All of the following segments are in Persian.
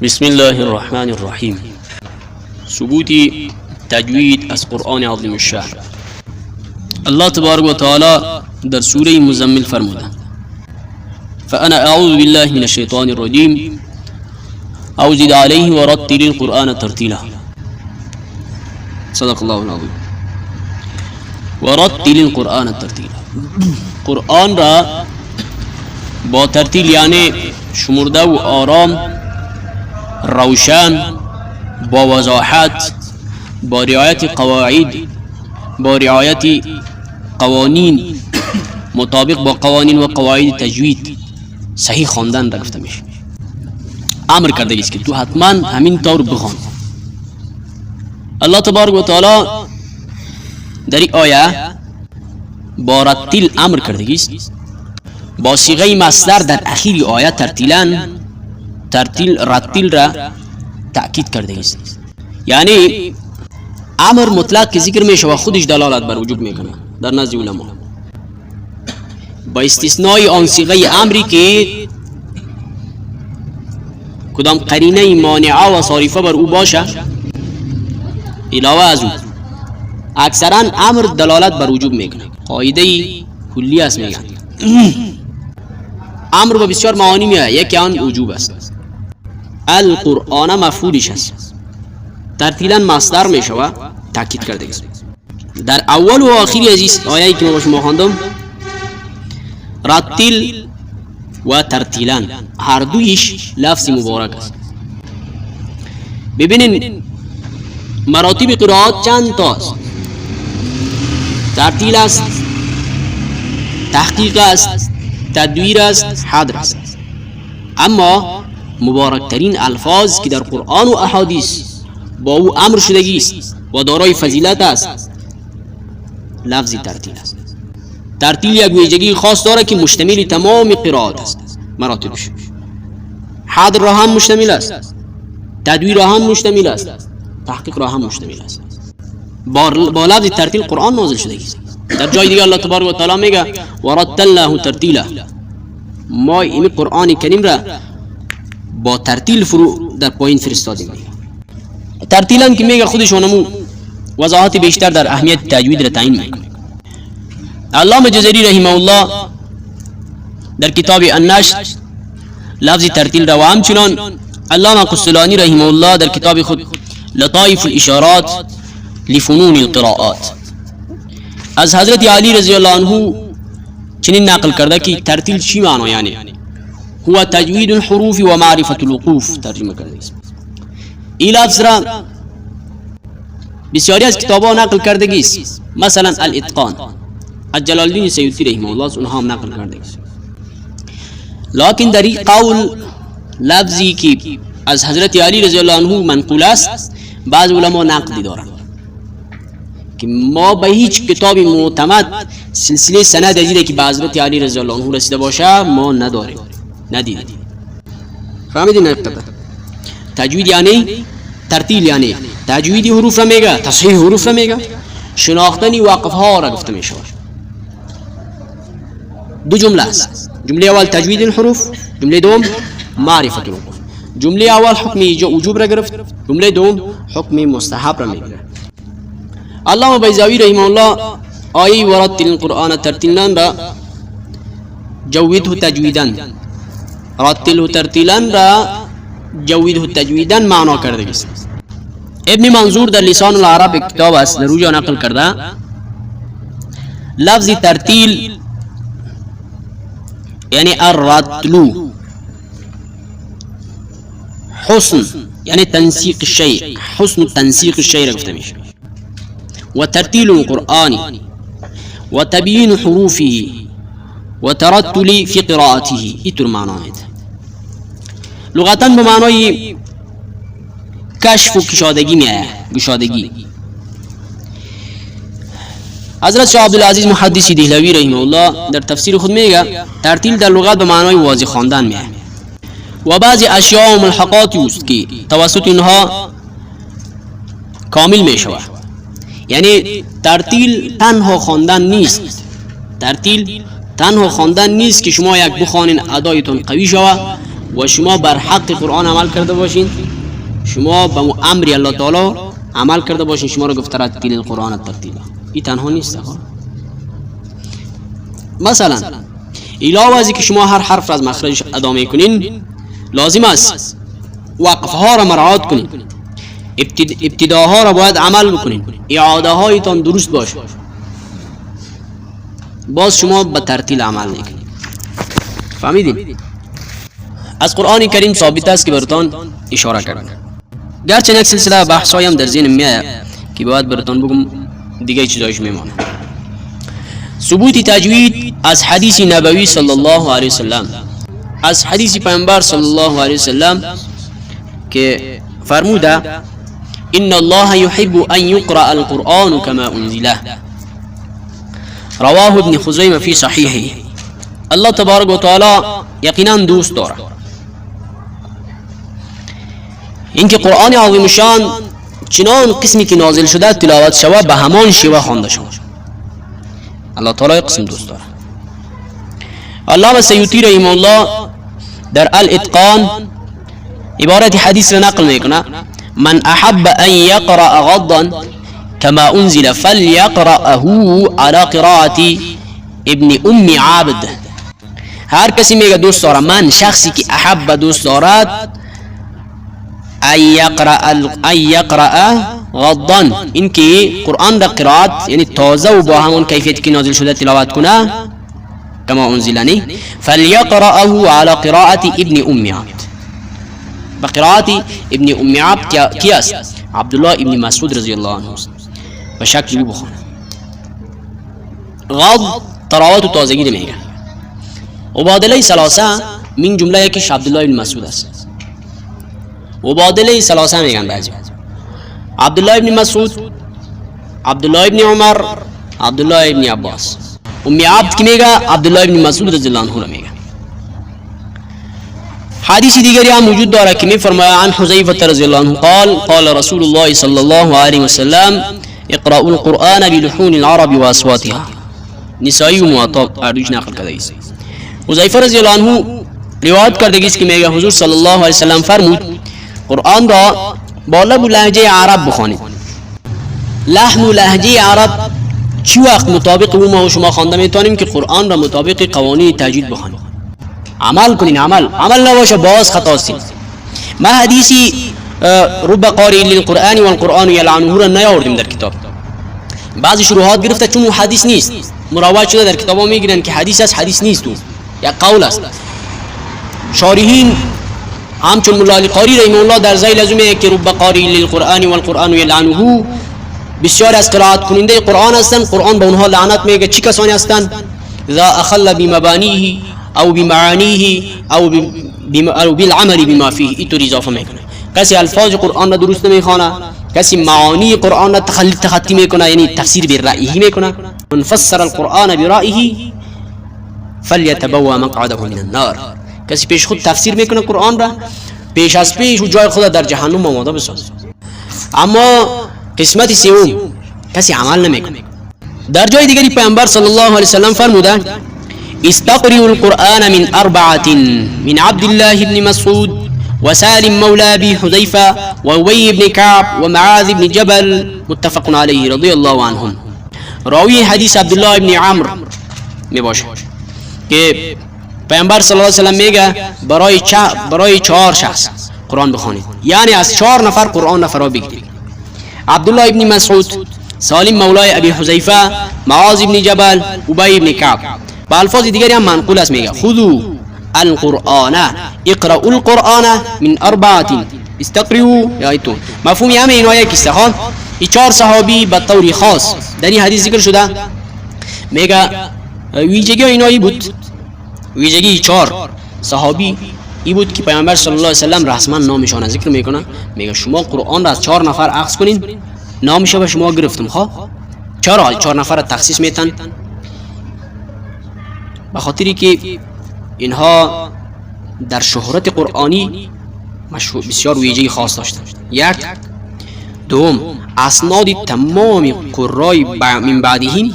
بسم الله الرحمن الرحيم. ثبوت تجوید از قرآن عظیم الشأن. الله تبارک و تعالی در سوره مزمل فرموده: فأنا أعوذ بالله من الشيطان الرجيم أو زد عليه ورتل القرآن ترتيلا. صدق الله العظيم. ورتل القرآن ترتيلا. قرآن را با ترتیل یعنی شمرده و آرام، روشن، با وضاحت، با رعایت قواعد، با رعایت قوانین مطابق با قوانین و قواعد تجوید صحیح خواندن را گفته میشه. امر کرده است که تو حتما همین طور بخوان. الله تبارک و تعالی در این آیه با رتل امر کرده است، با صیغه مصدر در اخیر آیه رتل را تأکید کرده است. یعنی امر مطلق که ذکر میشه و خودش دلالت بر وجوب میکنه در نزد علما، با استثنای آن صیغه امری که کدام قرینه مانعه و صارفه بر او باشه علاوه از او. اکثرا امر دلالت بر وجوب میکنه، قاعده کلی است. میگن امر با بسیار معانی میاد، یکی آن وجوب است. القرآن مفعولش است، ترتیلا مصدر میشه و تاکید کرده است. در اول و آخری از آیه‌ای که ما شما خواندم، رتل و ترتیلا هر دویش لفظ مبارک است. ببینین مراتب قرائت چند تا است: ترتیل است، تحقیق است، تدویر است، حدر است. اما مبارکترین الفاظ که در قرآن و احادیث با او امر شدگی است و دارای فضیلت است، لفظ ترتیل است. ترتیل یک ویژگی خاص داره که مشتمل تمام قرائت است، مراتبش. حدر را هم مشتمل است، تدویر را هم مشتمل است، تحقیق را هم مشتمل است. با لفظ ترتیل قرآن نازل شدگی است. در جای دیگه الله تبارک و تعالی میگه ورتلناه ترتیلا. ما این قرآن کریم را با ترتیل فرو در پایین فرستادیم. ترتیلا که میگه خودش اونمو وضاحت بیشتر در اهمیت تجوید را تعیین میکنه. علامه جزری رحمه الله در کتاب النشر لفظ ترتیل را و همچنان علامه قسطلانی رحمه الله در کتاب خود لطائف الاشارات لفنون القراءات از حضرت علی رضی الله عنه چنین نقل کرده که ترتیل چی معنی؟ یعنی هو تجوید الحروف و معرفت الوقوف. ترجمه کرده است. این لفظ را بسیاری از کتاب‌ها نقل کردگی است. مثلا الاتقان از جلال الدین سیوطی رحمه الله اونها هم نقل کرده است. لکن در این قول لفظی که از حضرت علی رضی الله عنه منقول است، بعض علما نقدی دارند که ما به هیچ کتاب معتمد سلسله سند ازیده که به حضرت علی رضی الله عنه رسیده باشه ما نداریم، ندیدیم. فهمیدین نقطه؟ تجوید یعنی ترتیل، یعنی تجوید حروف را میگه، تصحیح حروف را میگه، شناختن وقف ها را گفته میشه. دو جمله است. جمله اول تجوید الحروف، جمله دوم معرفت الوقوف. جمله اول حکم وجوب را گرفت، جمله دوم حکم مستحب را میگه. علامه بیضاوی رحمه الله آیه ورتل القرآن ترتیلا را جوده تجویدا، رتل ترتیلا را جوده تجویدا معنا کرده است. ابن منظور در لسان العرب کتاب است، در اوجا نقل کرده لفظ ترتیل یعنی الرتل حسن، یعنی تنسیق الشیء، حسن تنسیق الشیء را گفته میشه. و ترتیل القرآن و تبیین حروفه و ترتل فی قراءته. اینطور معنا میده. لغتا به معنای کشف و کشادگی میآید، گشادگی. حضرت شاه عبدالعزیز محدث دهلوی رحمه الله در تفسیر خود میگه ترتیل در لغت به معنای واضح خواندن میآید و بعضی اشیاء و ملحقاتی است که توسط اینها کامل میشود. یعنی ترتیل تنها خواندن نیست، ترتیل تنها خواندن نیست که شما یک بخوانین ادایتون قوی شود، و شما بر حق قرآن عمل کرده باشین، شما به امر الله تعالی عمل کرده باشین، شما را گفته رتل القرآن ترتیلا. این تنها نیست. مثلا علاوه از که شما هر حرف از مخرجش ادا میکنین، لازم است وقفها را مراعات کنین، ابتداها را باید عمل بکنین، اعاده هایتان درست باشه، باز شما به ترتیل عمل نکنین. فهمیدین؟ از قرآن کریم ثابت است که براتون اشاره کردم، گرچه یک سلسله بحثایی هم در ذهنم میاد که باید براتون بگم، دیگه چیزایش میمونه. ثبوت تجوید از حدیث نبوی صلی الله علیه وسلم، از حدیث پیامبر صلی الله علیه وسلم که فرموده ان الله يحب ان يقرأ القرآن كما انزله، رواه ابن خزیمه فی صحیحه. الله تبارک و تعالی یقینا دوست داره اینکه قرآن عظیم شان چنان قسمی که نازل شده تلاوت شود به همان شیوه خوانده شود. الله تعالی قسم دوست داره. علامه سیوطی رحمه الله در الاتقان عبارت حدیث را نقل میکنه: من احب ان یقرأ غضا كما انزل فليقرأه على قراءة ابن ام عابد. هر کسی میگه دوست داره، من شخصی که احب دوست دارد ان یقرأ غضا، این که قرآن را قرائت یعنی تازه و با همون کیفیت که نازل شده تلاوت کنه، کما انزلنی فلیقرأه على قراءة ابن ام عبد. بقراءة ابن ام عبد کی است؟ عبدالله ابن مسعود رضی الله عنه است. به شکلی بخونه. غض تراوت و تازگی میگه. مبادله ثلاثه من جمله یکیش عبدالله ابن مسعود است. مبادله ثلاثه میگن بعضی. عبدالله ابن مسعود، عبدالله ابن عمر، عبدالله ابن عباس. ام عبد کی میگه؟ عبدالله ابن مسعود رضی الله عنه میگه. حدیث دیگری هم وجود داره که میفرماید عن حذیفه رضی الله عنه قال قال رسول الله صلی الله علیه وسلم اقرأوا القرآن بلحون العرب واصواتها. نسائی و معطا اردوش نقل کرده است. حذیفه رضی الله عنه روایت کرده است که میگه حضور صلی الله علیه وسلم فرمود قرآن را با لب و لهجه عرب بخوانید. لحن و لهجه عرب چی وقت مطابق ما و شما خوانده میتونیم که قرآن را مطابق قوانین تجوید بخوانیم. عمل کنین، عمل نباشه باز خطا است. ما حدیثی رب قاری للقرآن والقرآن یلعنه را نیاوردیم در کتاب. بعضی شروحات گرفته چون حدیث نیست، مروج شده در کتابا میگیرن که حدیث است، حدیث نیست، یا قول است. شارحین همچون مولا علی قاری رحمه الله در ذیل لزومه که رب قاری للقرآن والقرآن یلعنه، بسیار از قرائت کننده قرآن هستند، قرآن به اونها لعنت میگه. چی کسانی هستند؟ اذا اخل بمبانیه او بمعانیه او بالعمل بما فيه، اینطور اضافه میکنه. کسی الفاظ قرآن را درست نمیخوانه، کسی معانی قرآن را تخطی میکنه، یعنی تفسیر برأیه میکنه. من فسر القرآن برأیه فلیتبوأ مقعده من النار. کسی پیش خود تفسیر میکنه قرآن را، پیش از پیش و جای خود در جهنم آماده بساز. اما قسمت سوم کسی عمل نمیکنه. در جای دیگری پیامبر صلی الله علیه وسلم فرموده استقرئوا القرآن من أربعة من عبد الله بن مسعود وسالم مولى أبي حذيفة وأبي بن كعب ومعاذ بن جبل متفق عليه رضي الله عنهم. راوی حدیث عبدالله ابن عمرو میباشه که پیامبر صلی الله علیه و سلم میگه برای 4 شخص قرآن بخونید، یعنی از 4 نفر قرآن را فرا بگیرید. عبدالله ابن مسعود، سالم مولای ابی حذیفه، معاذ ابن جبل، ابی ابن کعب. با الفاظ دیگری هم منقول است میگه خذوا القرآن اقرأوا القرآن من 4 استقرئوا. یایتون مفهوم همه اینا یکی است. این 4 صحابی به طور خاص در این حدیث ذکر شده. میگه ویژگی اینایی بود، ویژگی 4 صحابی ای بود که پیامبر صلی الله علیه و سلم رسما نامشان ذکر میکنه. میگه شما قرآن را از 4 نفر اخذ کنین، نامش به شما گرفتم. چرا 4 نفر تخصیص میتن؟ به خاطری که اینها در شهرت قرآنی بسیار ویژگی خاص داشتند. یک دوم اسناد تمام قرای من بعدهم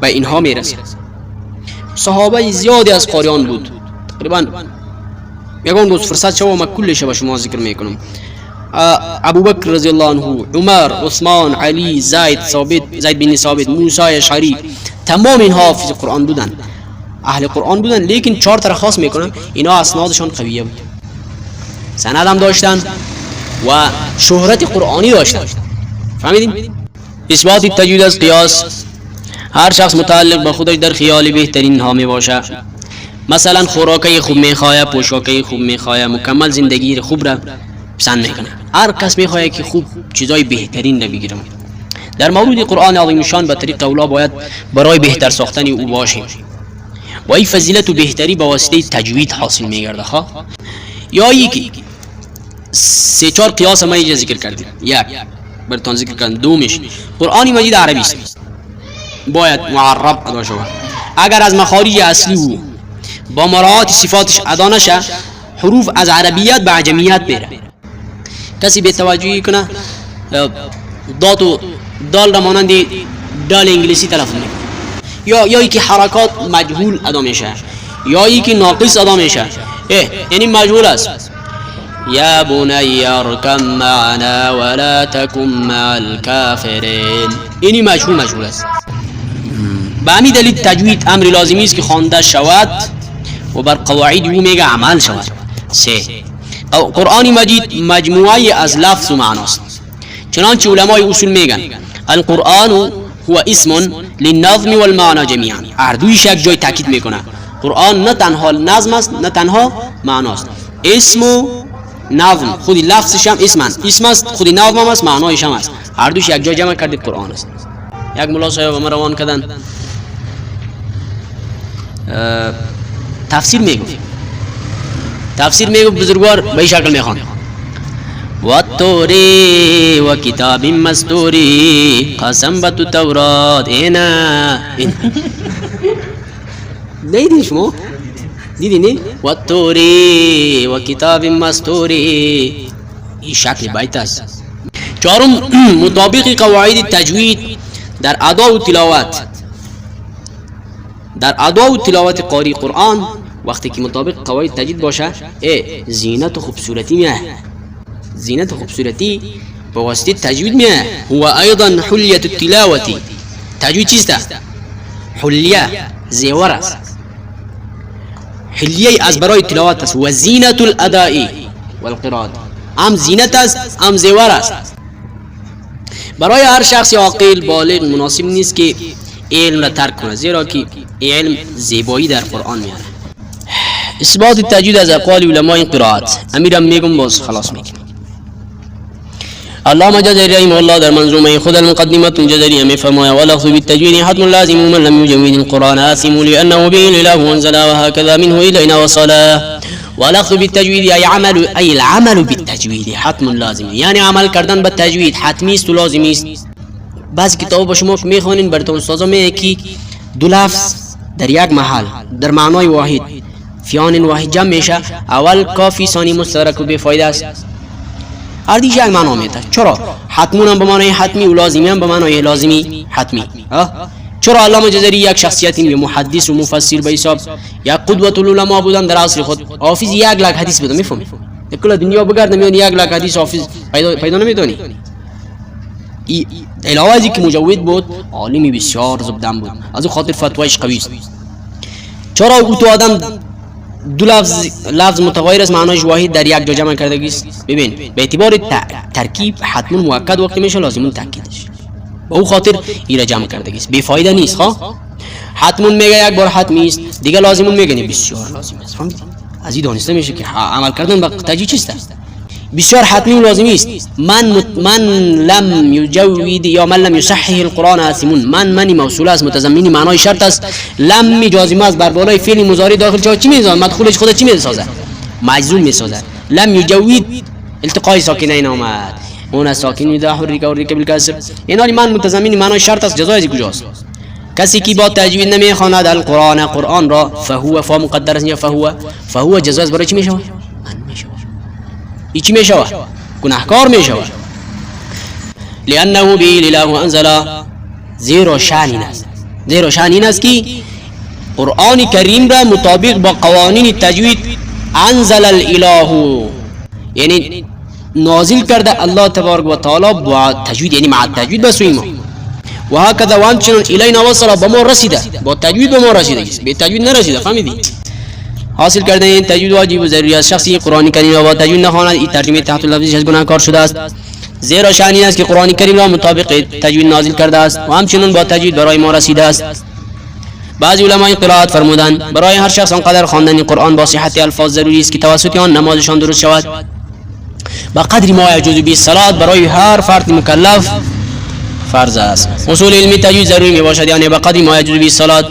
به اینها میرسه. صحابه زیادی از قاریان بود، تقریبا یگان روز فرصت شو من کلش با شما ذکر میکنم. ابو بکر رضی الله عنه، عمر، عثمان، علی، زید بن ثابت، موسی اشعری، تمام اینها حافظ قرآن بودن، اهل قرآن بودن. لیکن 4 تا خاص میکنم، اینا اسنادشون قویه بود، سند هم داشتن و شهرت قرآنی داشتن. فهمیدین؟ اثبات تجوید از قیاس، هر شخص متعلق به خودش در خیال بهترین ها می باشه. مثلا خوراکی خوب میخواه، پوشاکی خوب میخواه، مکمل زندگی خوب را پسند میکنه. هر کس میخواه که خوب چیزای بهترین را بگیره. در مورد قرآن عظیم شان به طریق اولا باید برای بهتر ساختن او باشیم و این فضیلت و بهتری با واسطه تجوید حاصل میگرده. یا یکی 3-4 قیاس ما اینجا ذکر کردیم. یک براتون ذکر کردم. دومش قرآن مجید عربی است، باید معرب ادا شود. اگر از مخارج اصلی او با مراعات صفاتش ادا نشه، حروف از عربیت به عجمیت بره. کسی به توجهی کنه دات و دال را مانند دال انگلیسی تلفظ میکنه، یا یکی حرکات مجهول ادا میشه، یا یکی ناقص ادا میشه. یعنی مجهول است. یا بنی ارکم معنا ولا تکن مع الکافرین، اینی مجهول است. به همین دلیل تجوید امر لازمی است که خوانده شود و بر قواعد او میگه عمل شود. 3 قرآن مجید مجموعه از لفظ و معناست، چنانچه علمای اصول میگن القرآن هو اسم للنظم والمعنى جميعا. هر دویش یک جای تاکید میکنه. قرآن نه تنها نظم است نه تنها معناست. اسم و نظم خودی لفظش هم اسم است، خودی نظم هم است، معنایش هم است. هر دویش یک جای جمع کرده قرآن است. یک ملا صاحب ما روان کردن تفسیر میگو بزرگوار به این شکل میخوان و توری و کتاب مستوری قسم به تو تورات. اینا دیدین شما؟ دیدین؟ و توری و کتاب مستوری، این شکل بیت است. 4 مطابق قواعد تجوید در ادا و تلاوت قاری قرآن، وقتی که مطابق قواعد تجوید باشه، زینت و خوبصورتی میه. زینت و خوبصورتی با واسطه تجوید میه. هو ایضا حلیه التلاوتی. تجوید چیست؟ حلیه زیور است، حلیه از برای تلاوت است. و زینت الاداء والقراءه، هم زینت است هم زیور است. برای هر شخص عاقل بالغ مناسب نیست که علم را ترک کنه، زیرا که علم زیبایی در قرآن میاره. اثبات تجوید از اقوال علماء قرائت. امیرم میگم باز خلاص میگم. علامه جزری رحمه الله در منظومه خود المقدمه جزری میفرماید والاخذ بالتجوید حتم لازم من لم يجود القرآن آثم لانه به الاله انزل وهكذا منه الينا وصلا. والاخذ بالتجوید ای العمل بالتجوید حتم لازم، یعنی عمل کردن به تجوید حتمی است و لازمی است. بعضی کتاب با شما میخوانین براتون استادا میگه که 2 لفظ در یک محل در معنای واحد فیان واحد جمع میشه، اول کافی ثانی مستدرک و بفایده است. هر دیش یک معنا میده. چرا؟ حتمون هم به معنای حتمی و لازمی هم به معنای لازمی حتمی. چرا علامه جزری یک شخصیتی محدث و مفسر به حساب یک قدوت العلماء بودن در عصر خود. حافظ 1 لک حدیث بوده. میفهمی؟ کل دنیا بگرد نمیاد 1 لک حدیث حافظ پیدا نمیدونی. علاوه از اینکه مجود بود، عالمی بسیار زبدان بود، از او خاطر فتوایش قوی است. چرا او تو آدم 2 لفظ متغایر از معنایش واحد در یک جا جمع کرده است؟ ببین به اعتبار ترکیب حتما مؤکد وقتی میشه لازم تاکیدش، به او خاطر ایره جمع کرده است، بی فایده نیست. حتما میگه یک بار حتمی است، دیگه لازم میگه بسیار لازم است. فهمیدی؟ از این دانسته میشه که عمل کردن به تجوید چیست؟ بسیار حتمی و لازمی است. من لم یجوید یا من لم یصحح القرآن آثمون. من موصوله است، متضمن معنای شرط است. لم جازمه است، بر بالای فعل مضارع داخل چی میذاره؟ مدخولش خود چی میسازه؟ مجزوم میسازه. لم یجوید التقای ساکنین اومد، اون ساکن اذا حرک و حرک بالکسر. این من متضمن معنای شرط است. جزای از کجاست؟ کسی که با تجوید نمیخواند قرآن را فهو فا مقدر است یا فهو جزاز برای چی میشه؟ من میشه. ای چی میشه؟ گناهکار میشه. لانه به الاله انزل، زیرا شأن این است که قرآن کریم را مطابق با قوانین تجوید انزل الاله یعنی نازل کرده الله تبارک و تعالی با تجوید، یعنی مع تجوید بسویم. و هكذا وانچنون الینا وصل با ما رسیده، با تجوید به ما رسیده، به تجوید نرسیده. فهمیدی؟ حاصل کردن این تجوید واجب و ضروری است. شخصی قرآن کریم را با تجوید نخواند، این ترجمه تحت لفظش از گناهکار شده است، زیرا شأن این است که قرآن کریم را مطابق تجوید نازل کرده است و همچنین با تجوید برای ما رسیده است. بعضی علمای قرائت فرمودند برای هر شخص آنقدر خواندن قرآن با صحت الفاظ ضروری است که توسط آن نمازشان درست شود. با قدر ما یجوز به الصلاة برای هر فرد مکلف فرض است. اصول علمی تجوید ضروری می باشد، یعنی با قدر ما یجوز به الصلاة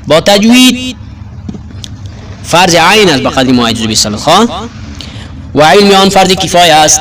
با تجوید فرض عین است، با قدر ما یجوز به الصلاة و علم آن فرض کفایه است.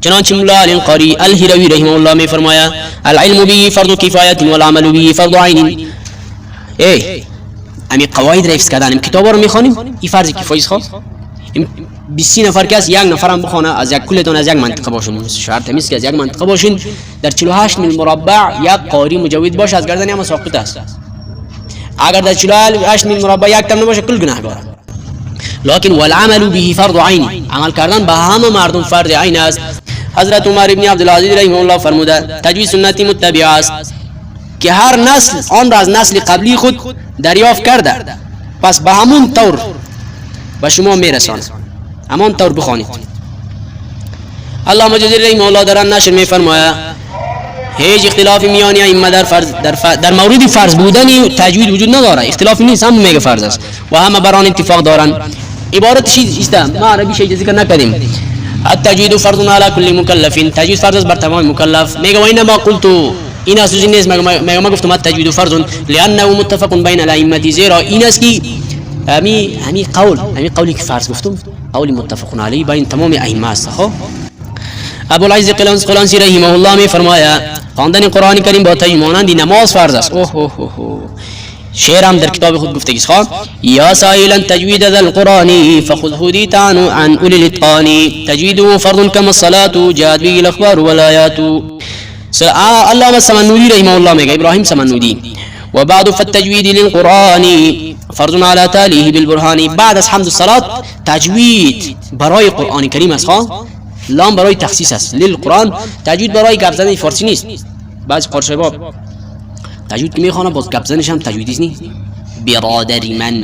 چنانچه مولا علی القاری الهروی رحمه الله می فرماید العلم به فرض کفایت والعمل به فرض عین. امی قواعد را حفظ کردن کتابا رو میخوانیم، این فرض کفایه است. 20 نفر کس یک نفرم بخونه از یک کلتون از یک منطقه باشین، شرط نیست که از یک منطقه باشین، در 48 میل مربع یک قاری مجوید باشه از گردن هم ساقط است. اگر در 48 میل مربع یک تم نباشه کل گناهگار. لكن والعمل به فرض عین، عمل کردن به همه مردم فرض عین است. حضرت عمر ابن عبدالعزیز رحمه الله فرموده تجوید سنتی متبع است که هر نسل آن را از نسل قبلی خود دریافت کرده، پس به همون طور به شما میرساند، همان طور بخوانید. علامه جزیری رحمه الله در نشر میفرماید هیچ اختلافی میان ائمه در مورد فرض بودن تجوید وجود نداره، اختلافی نیست، هم میگه فرض است و همه بر آن اتفاق دارند. عبارت چیز است، ما عربی شی ذکر نکردیم. التجوید فرض علی کل مکلف، تجوید فرض است بر تمام مکلف. میگه و اینما قلت این است نیست، میگه ما گفتم التجوید فرض لانه متفق بین الائمه، زیرا این است که همی قولی که فرض گفتم قولی متفق علیه بین تمام ائمه است. خب ابو العز قلنسی رحمه الله می فرماید خواندن قرآن کریم با تجوید مانند نماز فرض است. شعر هم در کتاب خود گفته است یا سائلا تجوید ذا القرآن فخذ هدیت عن اولی الاتقان، تجویده فرض کما الصلاة جاءت به الاخبار والآیات. علامه سمنودی رحمه الله میگه، ابراهیم سمنودی و بعد فالتجوید للقرآن فرض على تالیه بالبرهان. بعد از حمد الصلاة تجوید برای قرآن کریم است. لام برای تخصیص است، للقرآن تجوید برای گپ زدن فارسی نیست. بعضی قارشباب تجوید که میخوانه باز گپ زدنش هم تجویدی نیست. برادر من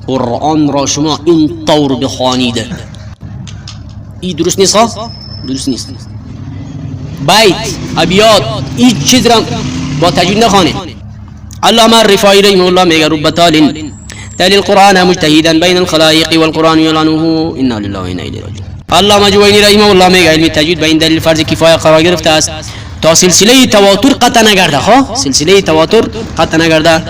قرآن را شما این طور بخوانید، این درست نیست. درست نیست. بیت ابیات این چیز را با تجوید نخوانید. علامه الرفاعی رحمه الله میگه رب تال القرآن مجتهدا بین الخلائق والقرآن یلعنه انا لله و انا الیه راجعون. علامه جوینی رحمه الله میگه علم تجوید بین دلیل فرض کفایه قرار گرفته است تا سلسله تواتر قطع نگرده. سلسله تواتر قطع نگرده.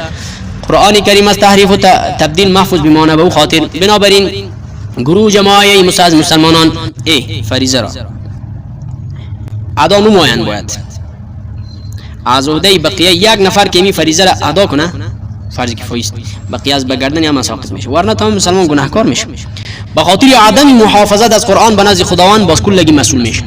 قرآن کریم از تحریف و تبدیل محفوظ بمانه به او خاطر. بنابراین گروه جماعه مسلمانان فریضه را ادا نمایند، باید از عهده بقیه یک نفر که می فریضه را ادا کنه فرض کفایه است، بقیه از بگردن هم ساقط میشه، ورنه تمام مسلمان گناهکار میشه. به خاطر عدم محافظت از قرآن به نزد خداوند باز کلگی مسئول میشه.